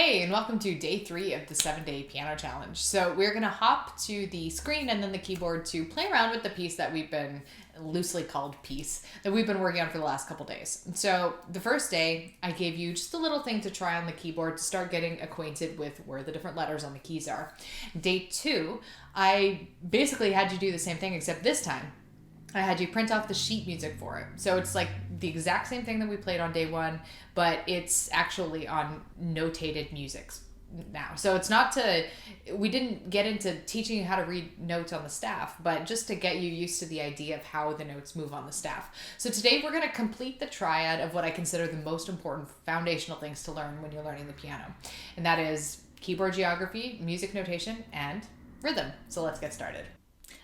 Hey, and welcome to day 3 of the 7-day piano challenge. So we're going to hop to the screen and then the keyboard to play around with the piece that we've been loosely called piece that we've been working on for the last couple days. So the first day, I gave you just a little thing to try on the keyboard to start getting acquainted with where the different letters on the keys are. Day 2, I basically had you do the same thing, except this time I had you print off the sheet music for it. So it's like the exact same thing that we played on day 1, but it's actually on notated music now. So it's not we didn't get into teaching you how to read notes on the staff, but just to get you used to the idea of how the notes move on the staff. So today we're going to complete the triad of what I consider the most important foundational things to learn when you're learning the piano. And that is keyboard geography, music notation, and rhythm. So let's get started.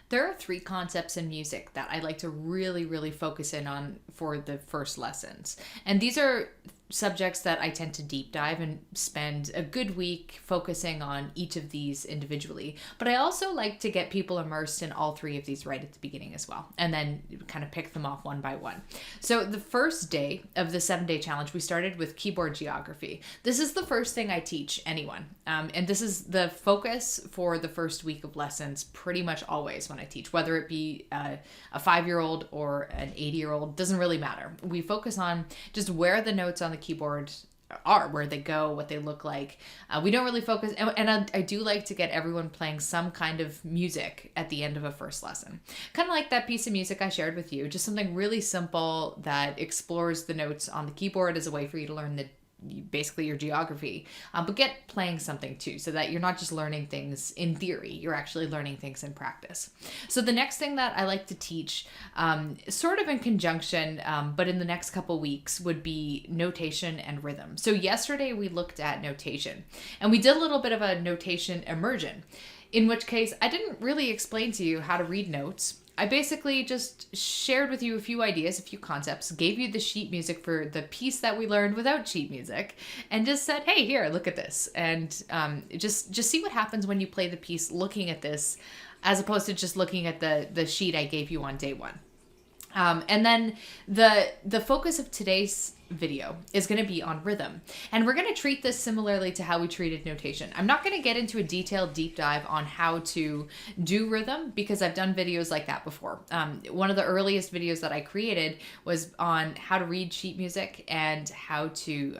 There are 3 concepts in music that I like to really focus in on for the first lessons. And these are subjects that I tend to deep dive and spend a good week focusing on each of these individually. But I also like to get people immersed in all 3 of these right at the beginning as well, and then kind of pick them off one by one. So the first day of the 7-day challenge, we started with keyboard geography. This is the first thing I teach anyone. And this is the focus for the first week of lessons pretty much always when I teach, whether it be a 5-year-old or an 80-year-old, doesn't really matter. We focus on just where the notes on the keyboard are, where they go, what they look like. We don't really focus, and I do like to get everyone playing some kind of music at the end of a first lesson. Kind of like that piece of music I shared with you, just something really simple that explores the notes on the keyboard as a way for you to learn basically your geography, but get playing something too, so that you're not just learning things in theory, you're actually learning things in practice. So the next thing that I like to teach, sort of in conjunction, but in the next couple weeks, would be notation and rhythm. So yesterday we looked at notation, and we did a little bit of a notation immersion, in which case I didn't really explain to you how to read notes. I basically just shared with you a few ideas, a few concepts, gave you the sheet music for the piece that we learned without sheet music, and just said, hey, here, look at this. And just see what happens when you play the piece looking at this, as opposed to just looking at the sheet I gave you on day 1. And then the focus of today's video is going to be on rhythm. And we're going to treat this similarly to how we treated notation. I'm not going to get into a detailed deep dive on how to do rhythm because I've done videos like that before. One of the earliest videos that I created was on how to read sheet music and how to,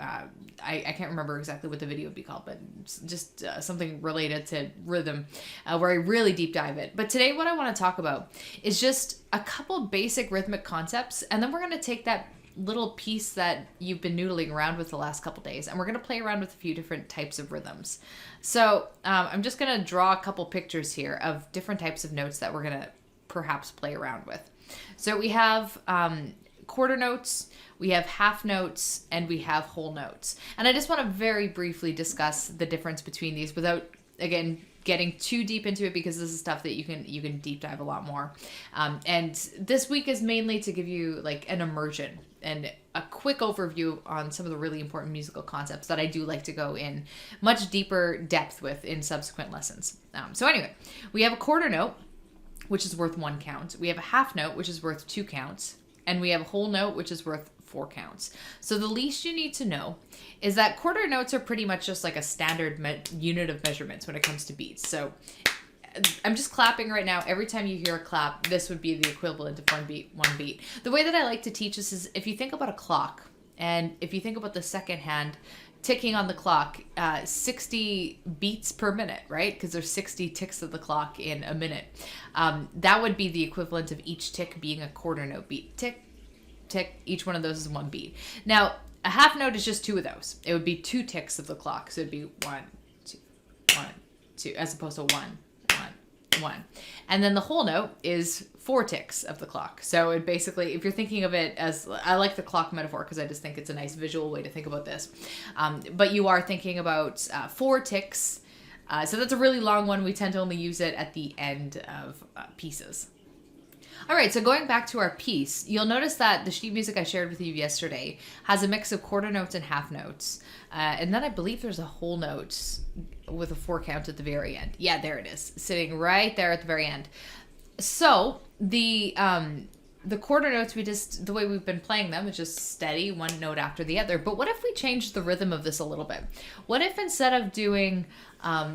I can't remember exactly what the video would be called, but just something related to rhythm where I really deep dive it. But today what I want to talk about is just a couple basic rhythmic concepts, and then we're going to take that little piece that you've been noodling around with the last couple days, and we're going to play around with a few different types of rhythms. So I'm just going to draw a couple pictures here of different types of notes that we're going to perhaps play around with. So we have quarter notes, we have half notes, and we have whole notes. And I just want to very briefly discuss the difference between these without, again, getting too deep into it, because this is stuff that you can deep dive a lot more. And this week is mainly to give you like an immersion and a quick overview on some of the really important musical concepts that I do like to go in much deeper depth with in subsequent lessons. So anyway, we have a quarter note, which is worth 1 count. We have a half note, which is worth 2 counts. And we have a whole note, which is worth 4 counts. So the least you need to know is that quarter notes are pretty much just like a standard unit of measurements when it comes to beats. So I'm just clapping right now. Every time you hear a clap, this would be the equivalent of one beat. The way that I like to teach this is if you think about a clock, and if you think about the second hand ticking on the clock, 60 beats per minute, right? Because there's 60 ticks of the clock in a minute. That would be the equivalent of each tick being a quarter note beat. Tick, tick, each one of those is 1 beat. Now, a half note is just 2 of those. It would be 2 ticks of the clock. So it'd be 1, 2, 1, 2, as opposed to 1, 1. And then the whole note is 4 ticks of the clock. So it basically, if you're thinking of it as, I like the clock metaphor because I just think it's a nice visual way to think about this. But you are thinking about 4 ticks. So that's a really long one. We tend to only use it at the end of pieces. All right, so going back to our piece, you'll notice that the sheet music I shared with you yesterday has a mix of quarter notes and half notes. And then I believe there's a whole note with a 4 count at the very end. Yeah, there it is, sitting right there at the very end. So the the quarter notes, the way we've been playing them is just steady, one note after the other. But what if we changed the rhythm of this a little bit? What if instead of doing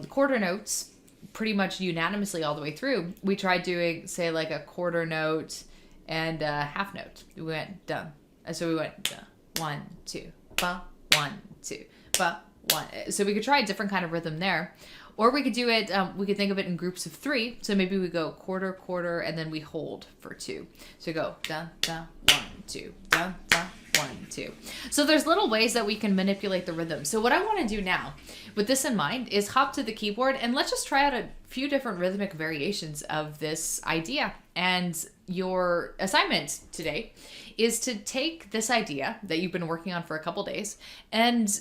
quarter notes pretty much unanimously all the way through, we tried doing, say, like a quarter note and a half note? We went da. And so we went da, 1, 2, ba, 1, 2, ba, 1. So we could try a different kind of rhythm there. Or we could do it, we could think of it in groups of 3. So maybe we go quarter, quarter, and then we hold for 2. So we go da, da, 1, 2, da, da, 1, 2. So there's little ways that we can manipulate the rhythm. So what I want to do now, with this in mind, is hop to the keyboard and let's just try out a few different rhythmic variations of this idea. And your assignment today is to take this idea that you've been working on for a couple days and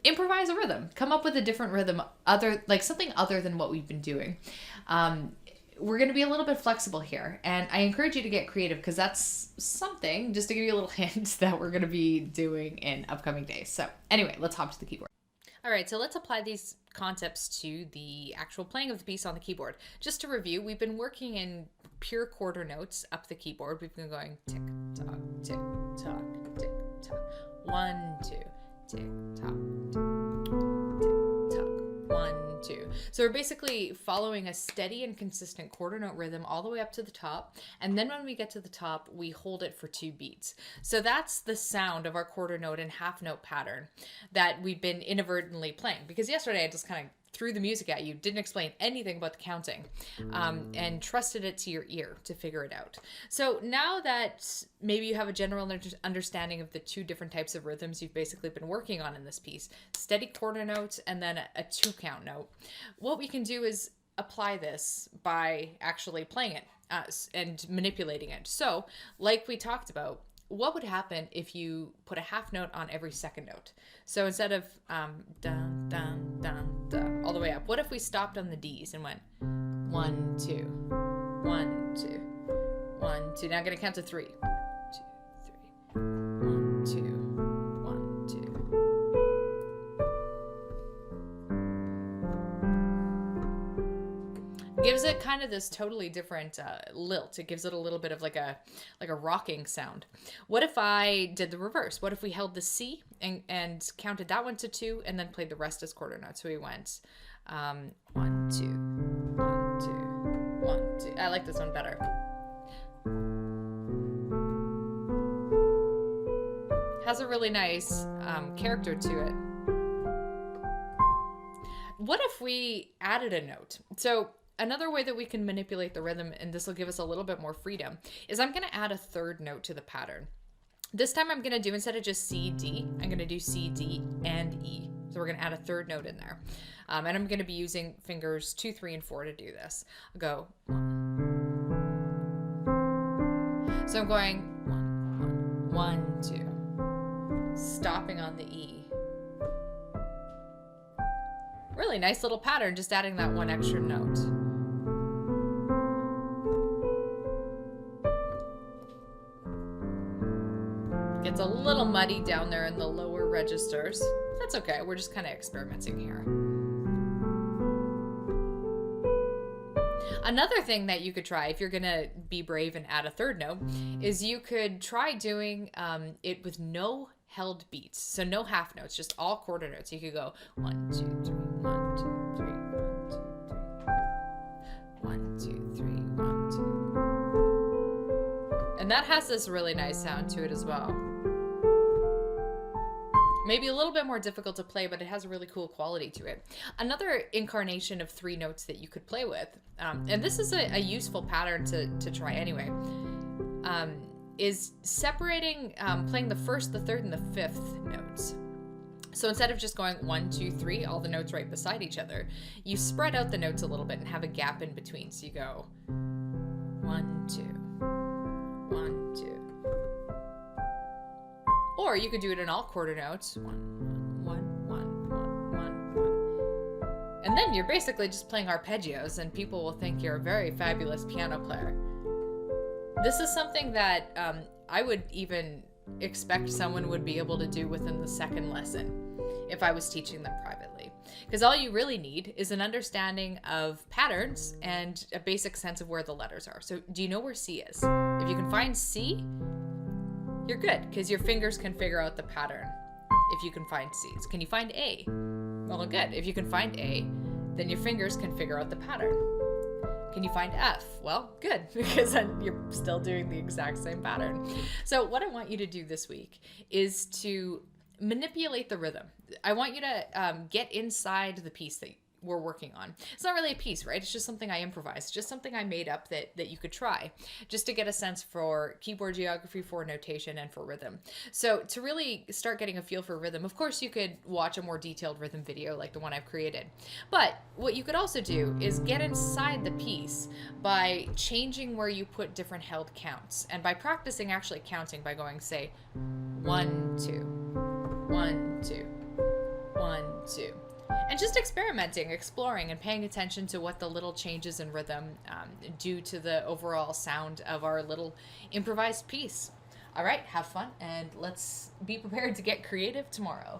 improvise a rhythm. Come up with a different rhythm, something other than what we've been doing. We're going to be a little bit flexible here, and I encourage you to get creative because that's something, just to give you a little hint, that we're going to be doing in upcoming days. So anyway, let's hop to the keyboard. All right, so let's apply these concepts to the actual playing of the piece on the keyboard. Just to review, we've been working in pure quarter notes up the keyboard. We've been going tick, tock, tick, tock, tick, tock. 1, 2, tick, tock, tick, tock, 1, 2. So we're basically following a steady and consistent quarter note rhythm all the way up to the top. And then when we get to the top, we hold it for 2 beats. So that's the sound of our quarter note and half note pattern that we've been inadvertently playing. Because yesterday I just kind of threw the music at you, didn't explain anything about the counting, and trusted it to your ear to figure it out. So now that maybe you have a general understanding of the 2 different types of rhythms you've basically been working on in this piece, steady quarter notes and then a 2 count note, what we can do is apply this by actually playing it and manipulating it. So like we talked about, what would happen if you put a half note on every second note? So instead of dun, dun, dun, dun, all the way up, what if we stopped on the D's and went 1, 2, 1, 2, 1, 2. Now I'm going to count to 3. 2, 3, 1, 2, 1, 2. Gives it kind of this totally different lilt. It gives it a little bit of like a rocking sound. What if I did the reverse? What if we held the C and counted that one to 2 and then played the rest as quarter notes? So we went 1, 2, 1, 2, 1, 2. I like this one better. Has a really nice character to it. What if we added a note? So another way that we can manipulate the rhythm, and this will give us a little bit more freedom, is I'm going to add a 3rd note to the pattern. This time I'm going to do, instead of just C, D, I'm going to do C, D, and E. So we're going to add a 3rd note in there. And I'm going to be using fingers 2, 3, and 4 to do this. I'll go 1. So I'm going 1, 1, 2. Stopping on the E. Really nice little pattern, just adding that 1 extra note. Gets a little muddy down there in the lower registers. That's okay, we're just kind of experimenting here. Another thing that you could try, if you're gonna be brave and add a 3rd note, is you could try doing it with no held beats. So no half notes, just all quarter notes. You could go 1, 2, 3, 1, 2, 3, 1, 2, 3, 1, 2, 3, 1, 2. And that has this really nice sound to it as well. Maybe a little bit more difficult to play, but it has a really cool quality to it. Another incarnation of 3 notes that you could play with, and this is a useful pattern to try anyway, is separating, playing the 1st, the 3rd, and the 5th notes. So instead of just going 1, 2, 3, all the notes right beside each other, you spread out the notes a little bit and have a gap in between. So you go 1, 2, 1, 2. Or you could do it in all quarter notes. 1, 1, 1, 1, 1, 1. And then you're basically just playing arpeggios and people will think you're a very fabulous piano player. This is something that I would even expect someone would be able to do within the 2nd lesson if I was teaching them privately. Because all you really need is an understanding of patterns and a basic sense of where the letters are. So do you know where C is? If you can find C, you're good, because your fingers can figure out the pattern if you can find C's. Can you find A? Well, good. If you can find A, then your fingers can figure out the pattern. Can you find F? Well, good, because then you're still doing the exact same pattern. So what I want you to do this week is to manipulate the rhythm. I want you to get inside the piece that we're working on. It's not really a piece, right? It's just something I improvised, just something I made up that you could try, just to get a sense for keyboard geography, for notation, and for rhythm. So to really start getting a feel for rhythm, of course you could watch a more detailed rhythm video like the one I've created. But what you could also do is get inside the piece by changing where you put different held counts, and by practicing actually counting by going, say, 1, 2, 1, 2, 1, 2. And just experimenting, exploring, and paying attention to what the little changes in rhythm do to the overall sound of our little improvised piece. All right, have fun, and let's be prepared to get creative tomorrow.